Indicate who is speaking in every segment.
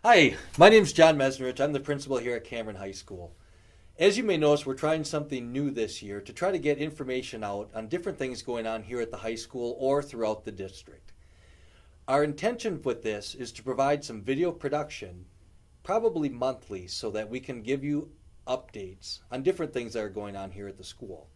Speaker 1: Hi, my name's John Mesnerich. I'm the principal here at Cameron High School. As you may notice, we're trying something new this year to try to get information out on different things going on here at the high school or throughout the district. Our intention with this is to provide some video production, probably monthly, so that we can give you updates on different things that are going on here at the school.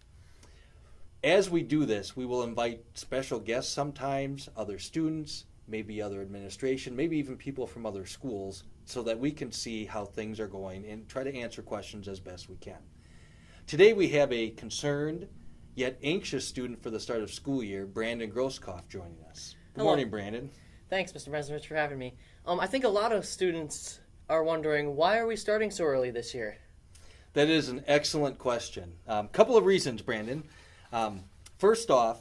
Speaker 1: As we do this, we will invite special guests sometimes, other students, maybe other administration, maybe even people from other schools, so that we can see how things are going and try to answer questions as best we can. Today we have a concerned yet anxious student for the start of school year, Brandon Groskopf, joining us. Good morning, Brandon.
Speaker 2: Thanks, Mr. Mesnerich, for having me. I think a lot of students are wondering, why are we starting so early this year?
Speaker 1: That is an excellent question. Couple of reasons, Brandon. First off,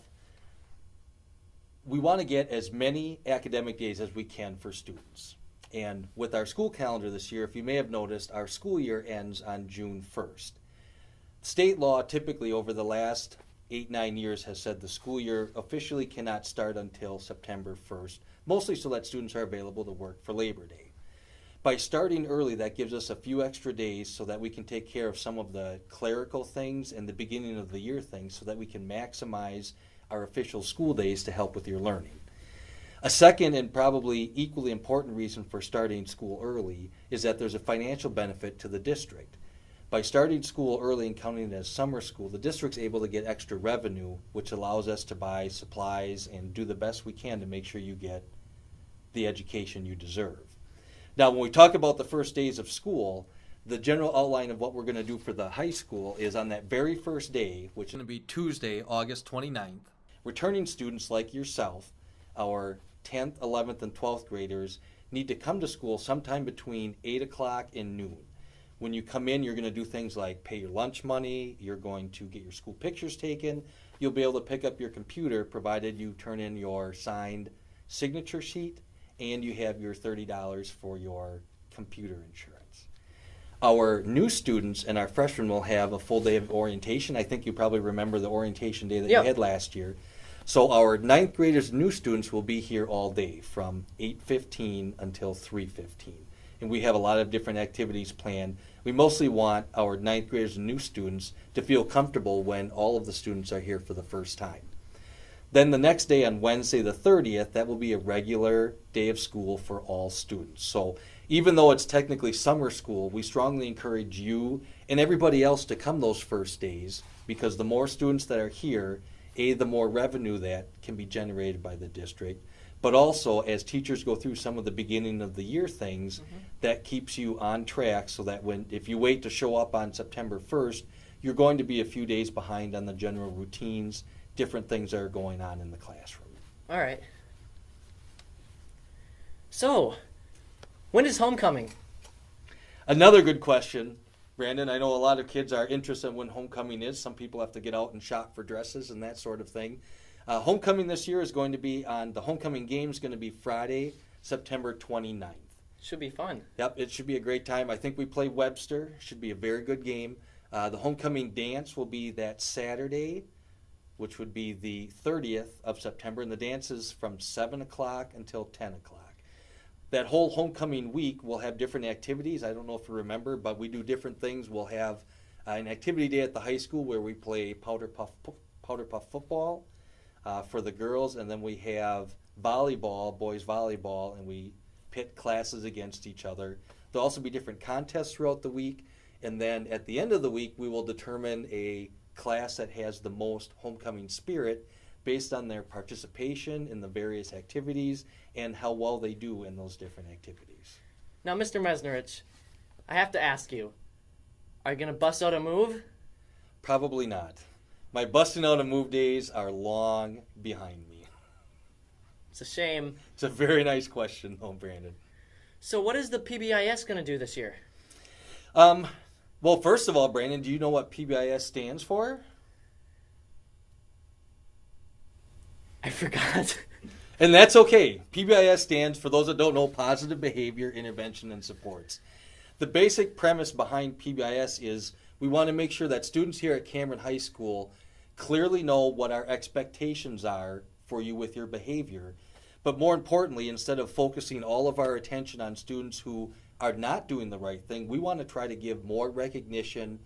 Speaker 1: we want to get as many academic days as we can for students. And with our school calendar this year, if you may have noticed, our school year ends on June 1st. State law typically over the last 8-9 years has said the school year officially cannot start until September 1st, mostly so that students are available to work for Labor Day. By starting early, that gives us a few extra days so that we can take care of some of the clerical things and the beginning of the year things so that we can maximize our official school days to help with your learning. A second and probably equally important reason for starting school early is that there's a financial benefit to the district. By starting school early and counting it as summer school, the district's able to get extra revenue, which allows us to buy supplies and do the best we can to make sure you get the education you deserve. Now, when we talk about the first days of school, the general outline of what we're going to do for the high school is on that very first day, which is going to be Tuesday, August 29th, returning students like yourself, our 10th, 11th, and 12th graders, need to come to school sometime between 8 o'clock and noon. When you come in, you're going to do things like pay your lunch money, you're going to get your school pictures taken, you'll be able to pick up your computer provided you turn in your signed signature sheet, and you have your $30 for your computer insurance. Our new students and our freshmen will have a full day of orientation. I think you probably remember the orientation day that you had last year. So our ninth graders and new students will be here all day from 8:15 until 3:15. And we have a lot of different activities planned. We mostly want our ninth graders and new students to feel comfortable when all of the students are here for the first time. Then the next day on Wednesday the 30th, that will be a regular day of school for all students. So even though it's technically summer school, we strongly encourage you and everybody else to come those first days, because the more students that are here, the more revenue that can be generated by the district. But also, as teachers go through some of the beginning of the year things, that keeps you on track so that if you wait to show up on September 1st, you're going to be a few days behind on the general routines, different things that are going on in the classroom.
Speaker 2: All right. So, when is homecoming?
Speaker 1: Another good question, Brandon. I know a lot of kids are interested in when homecoming is. Some people have to get out and shop for dresses and that sort of thing. Homecoming this year is going to be the homecoming game is going to be Friday, September 29th.
Speaker 2: Should be fun.
Speaker 1: Yep, it should be a great time. I think we play Webster. Should be a very good game. The homecoming dance will be that Saturday, which would be the 30th of September, and the dance is from 7 o'clock until 10 o'clock. That whole homecoming week, we'll have different activities. I don't know if you remember, but we do different things. We'll have an activity day at the high school where we play powder puff football for the girls, and then we have volleyball, boys volleyball, and we pit classes against each other. There'll also be different contests throughout the week, and then at the end of the week, we will determine a class that has the most homecoming spirit based on their participation in the various activities and how well they do in those different activities.
Speaker 2: Now, Mr. Mesnerich, I have to ask you, are you going to bust out a move?
Speaker 1: Probably not. My busting out a move days are long behind me.
Speaker 2: It's a shame.
Speaker 1: It's a very nice question, though, Brandon.
Speaker 2: So what is the PBIS going to do this year?
Speaker 1: Well, first of all, Brandon, do you know what PBIS stands for?
Speaker 2: I forgot.
Speaker 1: And that's okay. PBIS stands, for those that don't know, Positive Behavior Intervention and Supports. The basic premise behind PBIS is we want to make sure that students here at Cameron High School clearly know what our expectations are for you with your behavior, But more importantly, instead of focusing all of our attention on students who are not doing the right thing, we want to try to give more recognition,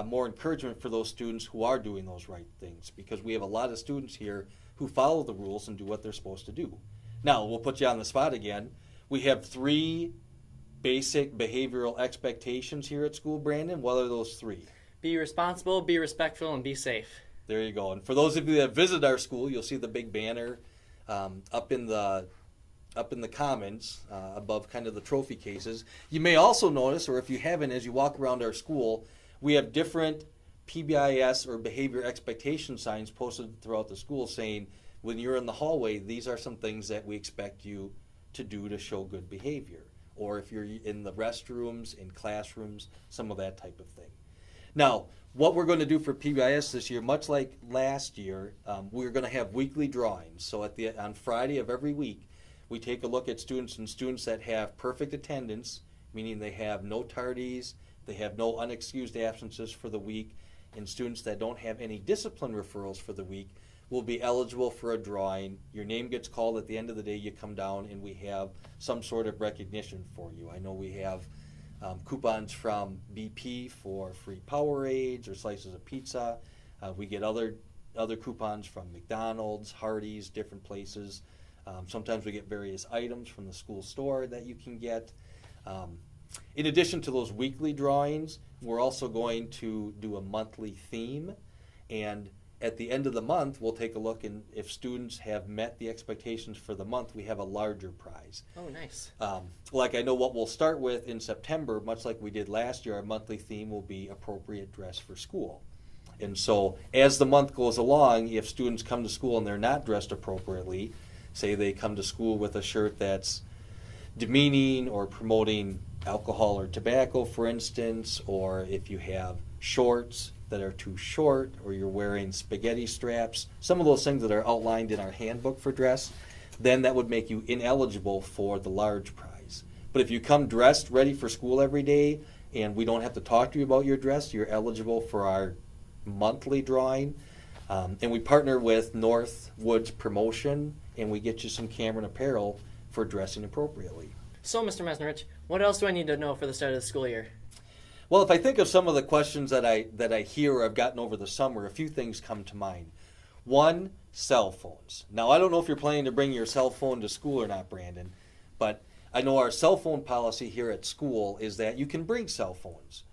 Speaker 1: more encouragement for those students who are doing those right things, because we have a lot of students here who follow the rules and do what they're supposed to do. Now, we'll put you on the spot again. We have 3 basic behavioral expectations here at school, Brandon. What are those 3?
Speaker 2: Be responsible, be respectful, and be safe.
Speaker 1: There you go. And for those of you that visit our school, you'll see the big banner up in the commons above kind of the trophy cases. You may also notice, or if you haven't, as you walk around our school, we have different PBIS or behavior expectation signs posted throughout the school saying, when you're in the hallway, these are some things that we expect you to do to show good behavior. Or if you're in the restrooms, in classrooms, some of that type of thing. Now, what we're going to do for PBIS this year, much like last year, we're going to have weekly drawings. So on Friday of every week, we take a look at students that have perfect attendance, meaning they have no tardies, they have no unexcused absences for the week, and students that don't have any discipline referrals for the week will be eligible for a drawing. Your name gets called at the end of the day, you come down, and we have some sort of recognition for you. I know we have coupons from BP for free Powerades or slices of pizza. We get other coupons from McDonald's, Hardee's, different places. Sometimes we get various items from the school store that you can get. In addition to those weekly drawings, we're also going to do a monthly theme, and at the end of the month, we'll take a look, and if students have met the expectations for the month, we have a larger prize.
Speaker 2: Oh, nice.
Speaker 1: Like I know what we'll start with in September, much like we did last year, our monthly theme will be appropriate dress for school. And so as the month goes along, if students come to school and they're not dressed appropriately, say they come to school with a shirt that's demeaning or promoting alcohol or tobacco, for instance, or if you have shorts that are too short, or you're wearing spaghetti straps, some of those things that are outlined in our handbook for dress, then that would make you ineligible for the large prize. But if you come dressed, ready for school every day, and we don't have to talk to you about your dress, you're eligible for our monthly drawing. And we partner with Northwoods Promotion, and we get you some Cameron apparel for dressing appropriately.
Speaker 2: So, Mr. Mesnerich, what else do I need to know for the start of the school year?
Speaker 1: Well, if I think of some of the questions that I hear or I've gotten over the summer, a few things come to mind. One, cell phones. Now, I don't know if you're planning to bring your cell phone to school or not, Brandon, but I know our cell phone policy here at school is that you can bring cell phones,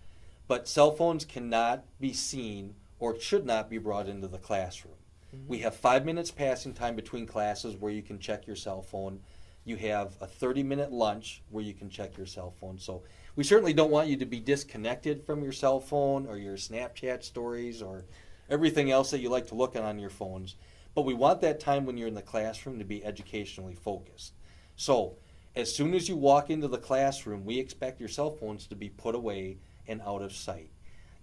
Speaker 1: but cell phones cannot be seen or should not be brought into the classroom. Mm-hmm. We have 5 minutes passing time between classes where you can check your cell phone. You have a 30-minute lunch where you can check your cell phone. So we certainly don't want you to be disconnected from your cell phone or your Snapchat stories or everything else that you like to look at on your phones. But we want that time when you're in the classroom to be educationally focused. So as soon as you walk into the classroom, we expect your cell phones to be put away and out of sight.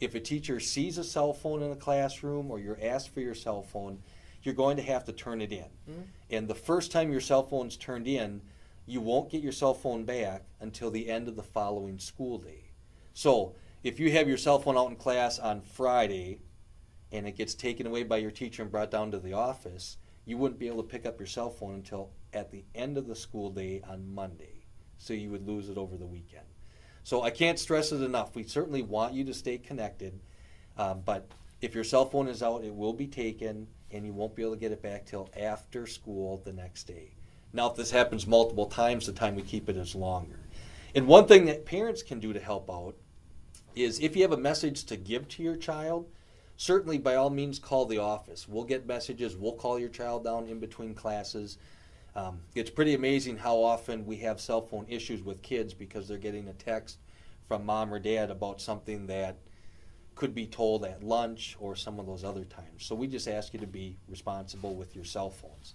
Speaker 1: If a teacher sees a cell phone in the classroom or you're asked for your cell phone, you're going to have to turn it in. Mm-hmm. And the first time your cell phone's turned in, you won't get your cell phone back until the end of the following school day. So if you have your cell phone out in class on Friday and it gets taken away by your teacher and brought down to the office, you wouldn't be able to pick up your cell phone until at the end of the school day on Monday. So you would lose it over the weekend. So I can't stress it enough. We certainly want you to stay connected, but if your cell phone is out, it will be taken, and you won't be able to get it back till after school the next day. Now, if this happens multiple times, the time we keep it is longer. And one thing that parents can do to help out is if you have a message to give to your child, certainly by all means call the office. We'll get messages. We'll call your child down in between classes. It's pretty amazing how often we have cell phone issues with kids because they're getting a text from mom or dad about something that could be told at lunch or some of those other times. So we just ask you to be responsible with your cell phones.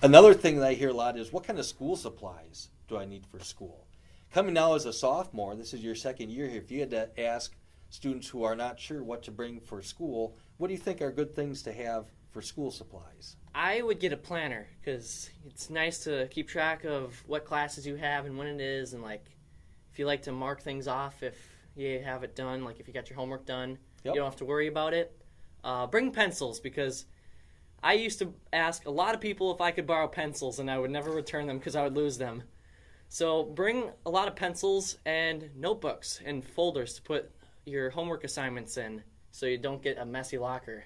Speaker 1: Another thing that I hear a lot is, what kind of school supplies do I need for school? Coming now as a sophomore, this is your second year here, if you had to ask students who are not sure what to bring for school, what do you think are good things to have for school supplies?
Speaker 2: I would get a planner because it's nice to keep track of what classes you have and when it is, and like if you like to mark things off if you have it done, like if you got your homework done, You don't have to worry about it. Bring pencils because I used to ask a lot of people if I could borrow pencils, and I would never return them because I would lose them. So bring a lot of pencils and notebooks and folders to put your homework assignments in so you don't get a messy locker.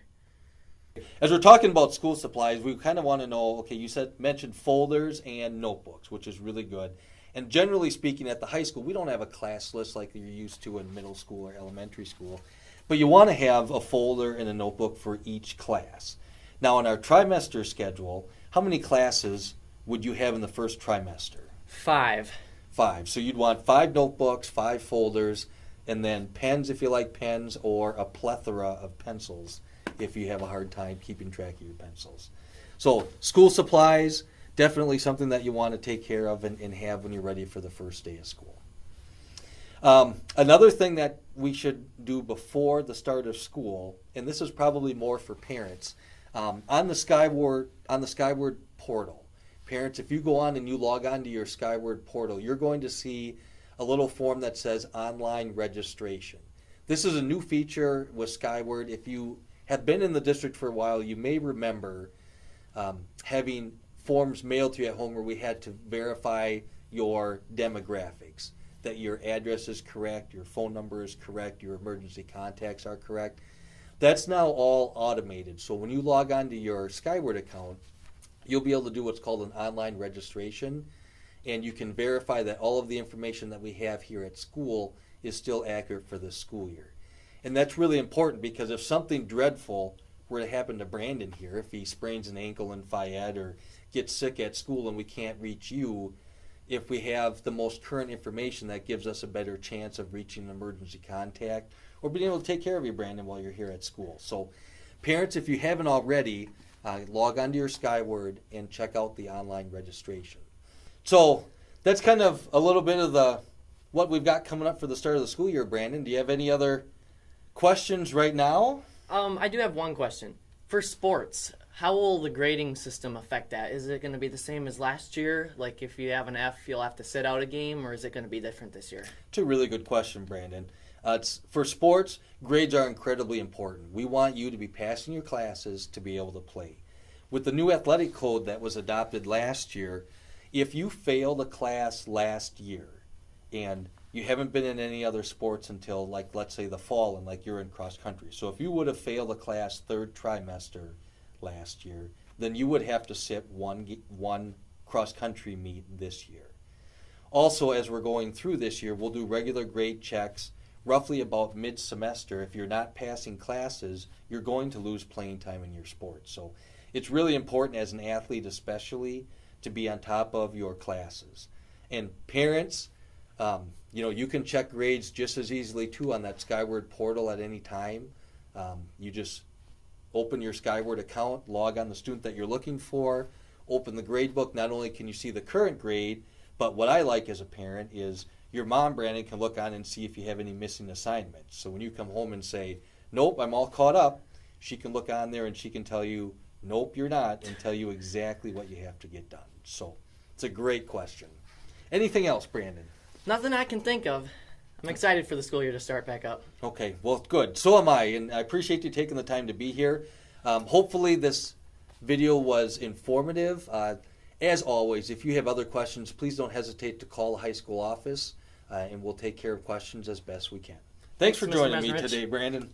Speaker 1: As we're talking about school supplies, we kind of want to know, okay, you mentioned folders and notebooks, which is really good. And generally speaking, at the high school, we don't have a class list like you're used to in middle school or elementary school. But you want to have a folder and a notebook for each class. Now, in our trimester schedule, how many classes would you have in the first trimester?
Speaker 2: 5.
Speaker 1: 5. So you'd want 5 notebooks, 5 folders, and then pens if you like pens, or a plethora of pencils if you have a hard time keeping track of your pencils. So school supplies, definitely something that you want to take care of and have when you're ready for the first day of school. Another thing that we should do before the start of school, and this is probably more for parents, on the Skyward portal. Parents, if you go on and you log on to your Skyward portal, you're going to see a little form that says online registration. This is a new feature with Skyward. If you have been in the district for a while, you may remember having forms mailed to you at home where we had to verify your demographics, that your address is correct, your phone number is correct, your emergency contacts are correct. That's now all automated. So when you log on to your Skyward account, you'll be able to do what's called an online registration, and you can verify that all of the information that we have here at school is still accurate for this school year. And that's really important because if something dreadful were to happen to Brandon here, if he sprains an ankle in Fayette or gets sick at school and we can't reach you, if we have the most current information, that gives us a better chance of reaching an emergency contact or being able to take care of you, Brandon, while you're here at school. So parents, if you haven't already, log on to your Skyward and check out the online registration. So that's kind of a little bit of what we've got coming up for the start of the school year, Brandon. Do you have any other questions right now?
Speaker 2: I do have one question. For sports, how will the grading system affect that? Is it going to be the same as last year? Like if you have an F, you'll have to sit out a game, or is it going to be different this year?
Speaker 1: It's a really good question, Brandon. For sports, grades are incredibly important. We want you to be passing your classes to be able to play. With the new athletic code that was adopted last year, if you failed a class last year and you haven't been in any other sports until, like, let's say the fall, and like you're in cross country. So if you would have failed a class third trimester last year, then you would have to sit one cross country meet this year. Also, as we're going through this year, we'll do regular grade checks roughly about mid-semester. If you're not passing classes, you're going to lose playing time in your sport. So it's really important as an athlete especially to be on top of your classes. And parents, you can check grades just as easily too on that Skyward portal at any time. You just open your Skyward account, log on the student that you're looking for, open the grade book. Not only can you see the current grade, but what I like as a parent is your mom, Brandon, can look on and see if you have any missing assignments. So when you come home and say, nope, I'm all caught up, she can look on there and she can tell you, nope, you're not, and tell you exactly what you have to get done. So it's a great question. Anything else, Brandon?
Speaker 2: Nothing I can think of. I'm excited for the school year to start back up.
Speaker 1: Okay, well, good. So am I, and I appreciate you taking the time to be here. Hopefully this video was informative. As always, if you have other questions, please don't hesitate to call the high school office, and we'll take care of questions as best we can. Thanks for joining me today, Brandon.